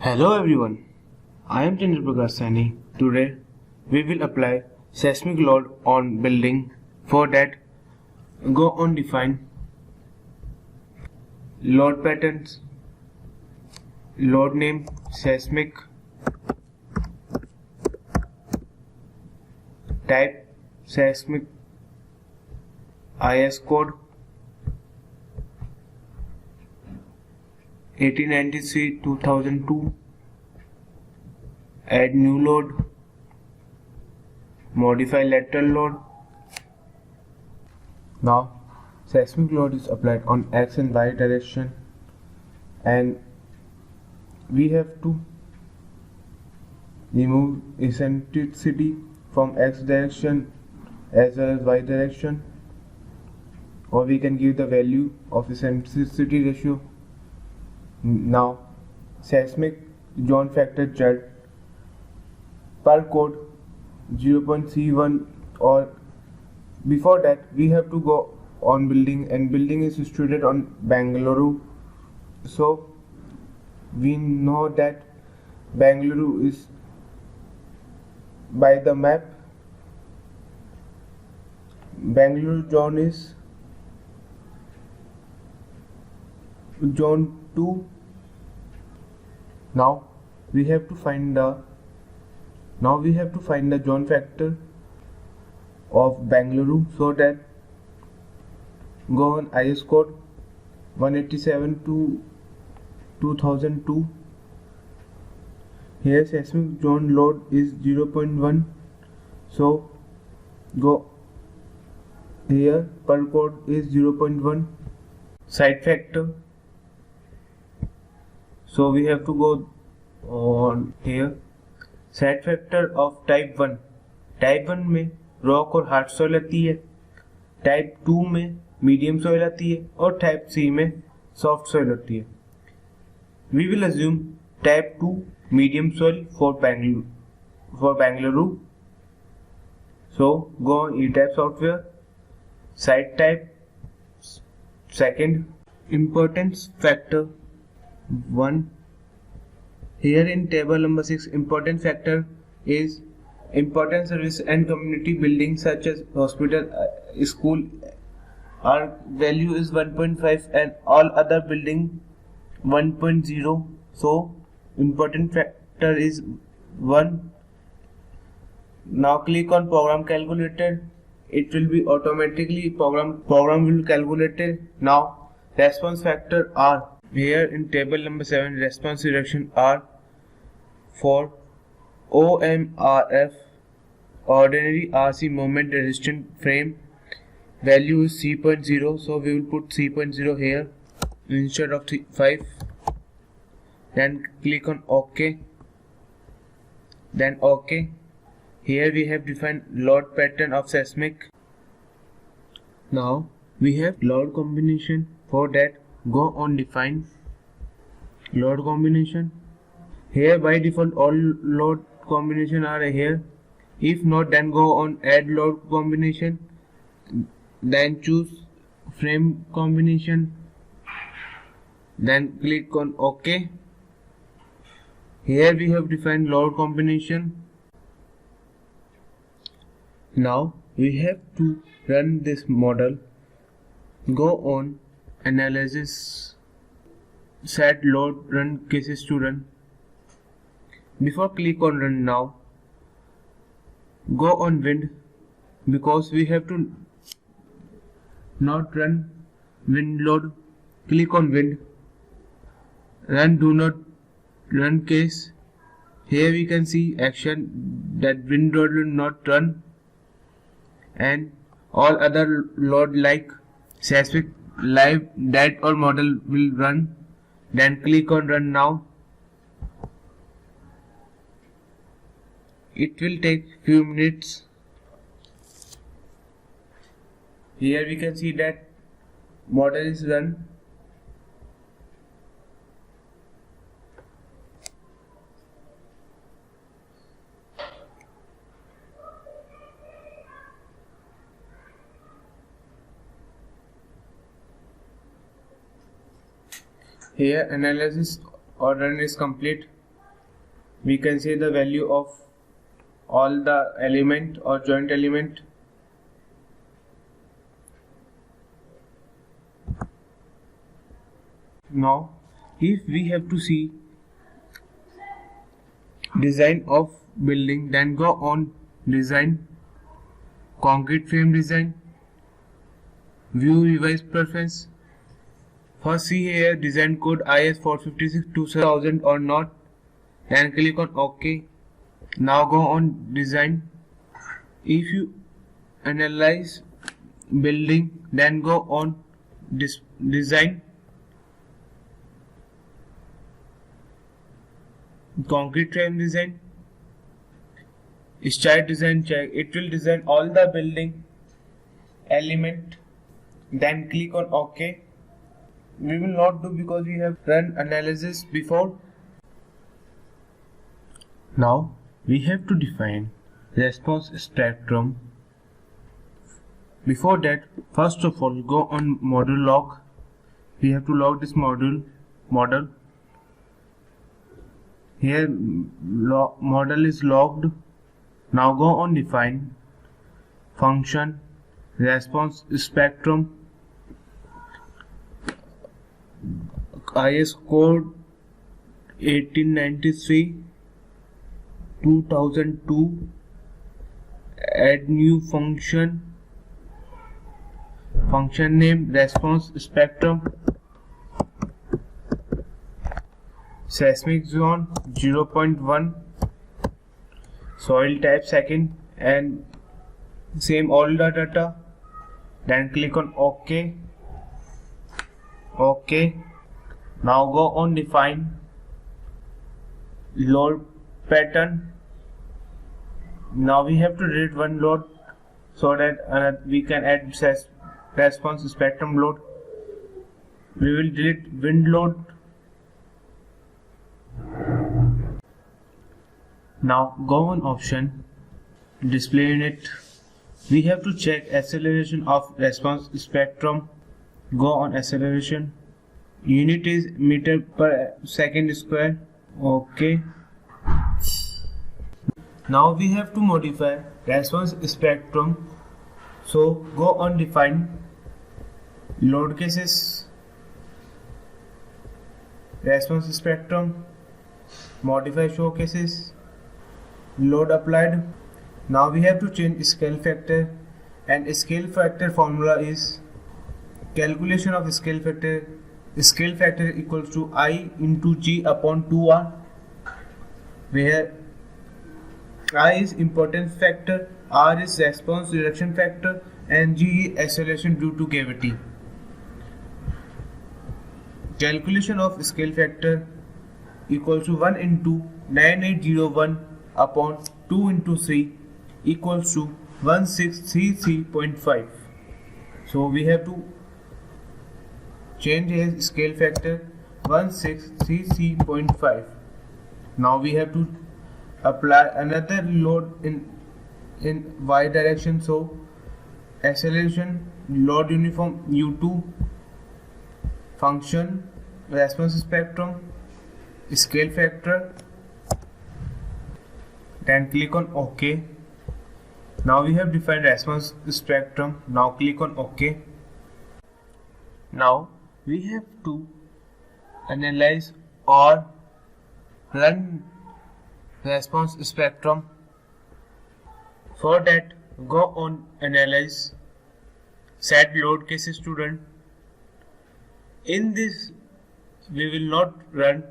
Hello everyone, I am Chandra Prakash Saini. Today we will apply seismic load on building. For that, go on define load patterns, load name seismic, type seismic, IS code 1893-2002, add new load, modify lateral load. Now seismic load is applied on X and Y direction, and we have to remove eccentricity from X direction as well as Y direction, or we can give the value of eccentricity ratio. Now seismic zone factor Z per code 0.31, or before that we have to go on building, and building is situated on Bengaluru, so we know that Bengaluru is by the map. Bengaluru zone is zone 2. Now we have to find the zone factor of Bengaluru, so that go on IS code 187-2002. Here seismic zone load is 0.1, so go here per code is 0.1. Side factor, so we have to go on here. Side factor of type 1 में rock और hard soil आती है, type 2 में medium soil आती है, और type 3 में soft soil होती है. We will assume type 2 medium soil for Bengaluru. So go on E-type software, site type, second, importance factor 1. Here in table number 6, important factor is important service and community buildings such as hospital, school. Our value is 1.5 and all other building 1.0. So important factor is 1. Now click on program calculator. It will be automatically program will calculate it. Now response factor R. Here in table number 7, response reduction R for OMRF, ordinary RC moment resistant frame, value is C.0, so we will put C.0 here instead of 5. Then click on OK. Then OK. Here we have defined load pattern of seismic. Now we have load combination. For that, go on define load combination. Here by default all load combination are here. If not, then go on add load combination. Then choose frame combination. Then click on OK. Here we have defined load combination. Now we have to run this model. Go on analysis, set load run cases to run. Before click on run now, go on wind, because we have to not run wind load. Click on wind, run do not run case. Here we can see action that wind load will not run, and all other load like seismic, live, dead or model will run. Then click on run now. It will take few minutes. Here we can see that model is run. Here analysis or run is complete. we can see the value of all the element or joint element. Now if we have to see design of building, then go on design, concrete frame design, view revise preference. First see here design code IS 456-2000 or not, then click on OK. Now go on design. If you analyze building, then go on design, concrete frame design, start design check. It will design all the building element, then click on OK. We will not do because we have run analysis before. Now we have to define response spectrum. Before that, first of all, go on model log. We have to log this model. Here model is logged. Now go on define function response spectrum, IS code 1893-2002, add new function name response spectrum, seismic zone 0.1, soil type second, and same all the data. Then click on OK. Now go on define load pattern. Now we have to delete one load so that we can add response spectrum load. We will delete wind load. Now go on option display unit. We have to check acceleration of response spectrum. Go on acceleration. Unit is meter per second square. OK. Now we have to modify response spectrum. So go on define load cases, response spectrum, modify show cases, load applied. Now we have to change scale factor, and scale factor formula is calculation of scale factor. Scale factor equals to I into G upon 2R, where I is importance factor, R is response reduction factor, and G is acceleration due to gravity. Calculation of scale factor equals to 1 into 9801 upon 2 into 3 equals to 1633.5. So we have to change his scale factor 1633.5. Now we have to apply another load in y direction. So acceleration load uniform U2 function response spectrum scale factor, then click on OK. Now we have defined response spectrum. Now click on OK. Now we have to analyze or run response spectrum. For that, go on analyze, set load cases to run. In this we will not run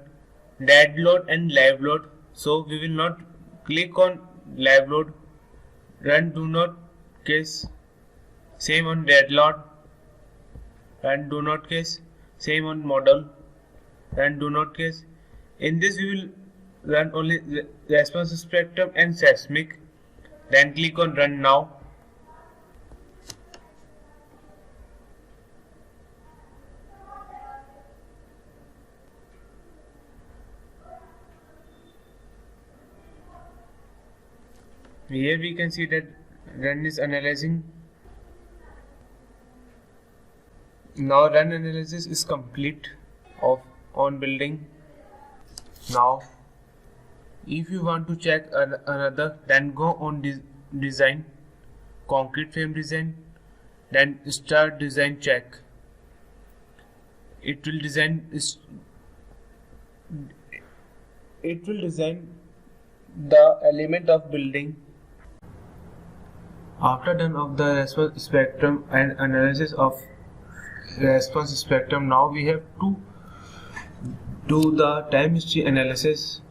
dead load and live load, so we will not click on live load. Run do not case, same on dead load. Run do not case, same on model. Run do not case. In this we will run only response spectrum and seismic. Then click on run now. Here we can see that run is analyzing. Now run analysis is complete on building. Now If you want to check another, then go on design, concrete frame design, then start design check. It will design the element of building. After done of the response spectrum and analysis of response spectrum, now we have to do the time history analysis.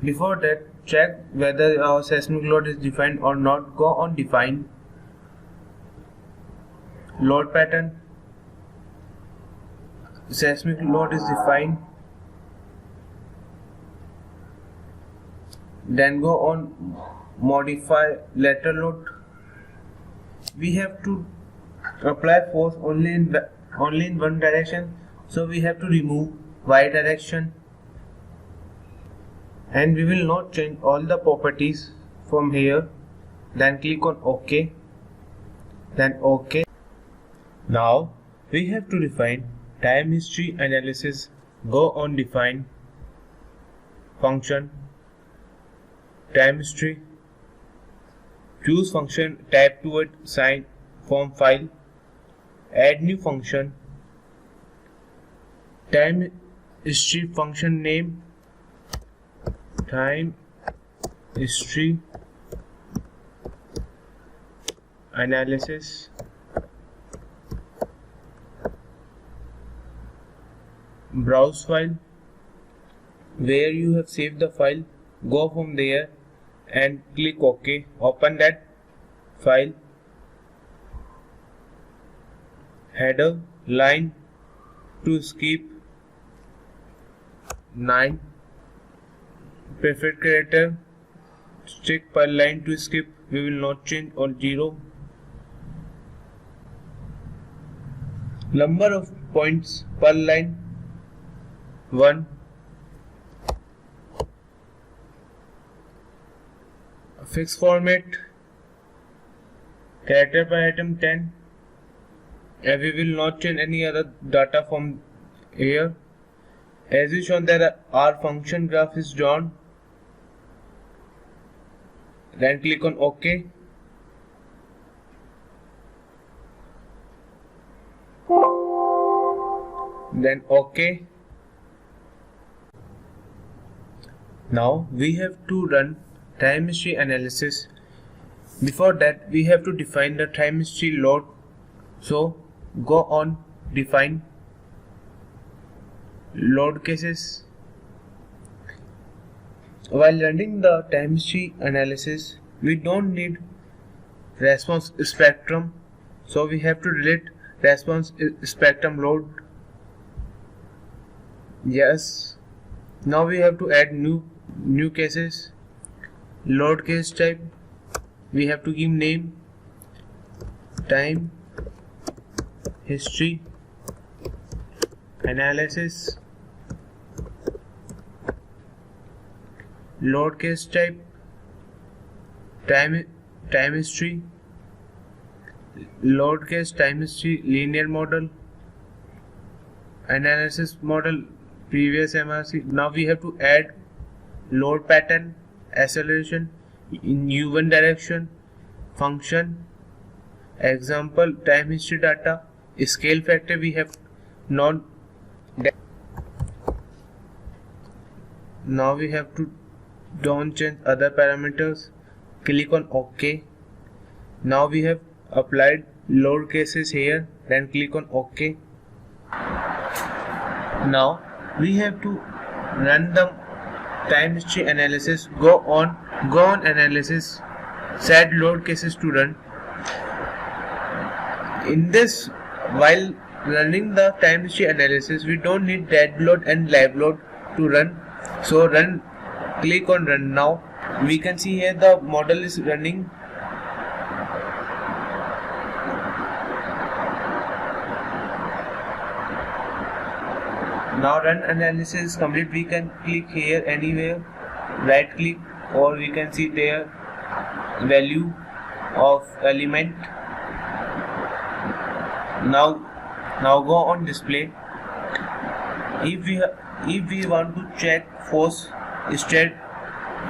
Before that, check whether our seismic load is defined or not. Go on define, load pattern, seismic load is defined. Then go on modify lateral load. We have to apply force only in one direction, so we have to remove y direction, and we will not change all the properties from here. Then click on OK, then OK. Now we have to define time history analysis. Go on define function time history, choose function, type toward sign form file, add new function, time history function name, time history analysis, browse file where you have saved the file. Go from there and click OK. Open that file. Header line to skip 9, preferred character stick per line to skip, we will not change, on 0. Number of points per line 1. Fixed format, character per item 10, and we will not change any other data from here. As is shown that our function graph is drawn. Then click on OK. Then OK. Now we have to run time history analysis. Before that, we have to define the time history load. So go on define load cases. While running the time history analysis, we don't need response spectrum, so we have to delete response spectrum load. Yes. Now we have to add new cases. Load case type, we have to give name time history analysis. Load case type time history. Load case time history linear model. Analysis model previous MRC. Now we have to add load pattern, acceleration in u1 direction, function, example time history data, scale factor we have not. Now we have to don't change other parameters. Click on OK. Now we have applied load cases here, then click on OK. Now we have to run the time history analysis. Go on analysis, set load cases to run. In this, while running the time history analysis, we don't need dead load and live load to run. So click on run. Now we can see here the model is running. Now run analysis is complete. We can click here anywhere, right click, or we can see their value of element. Now go on display. If we want to check force state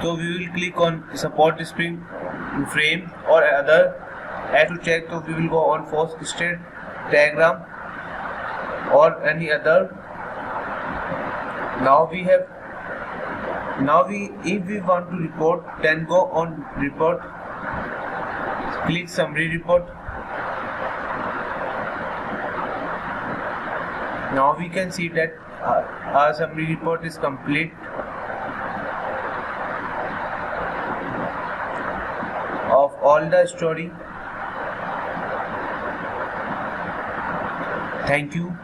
So we will click on support spring frame or other. As to check, so we will go on force state diagram or any other. If we want to report, then go on report, click summary report. Now we can see that our summary report is complete of all the story. Thank you.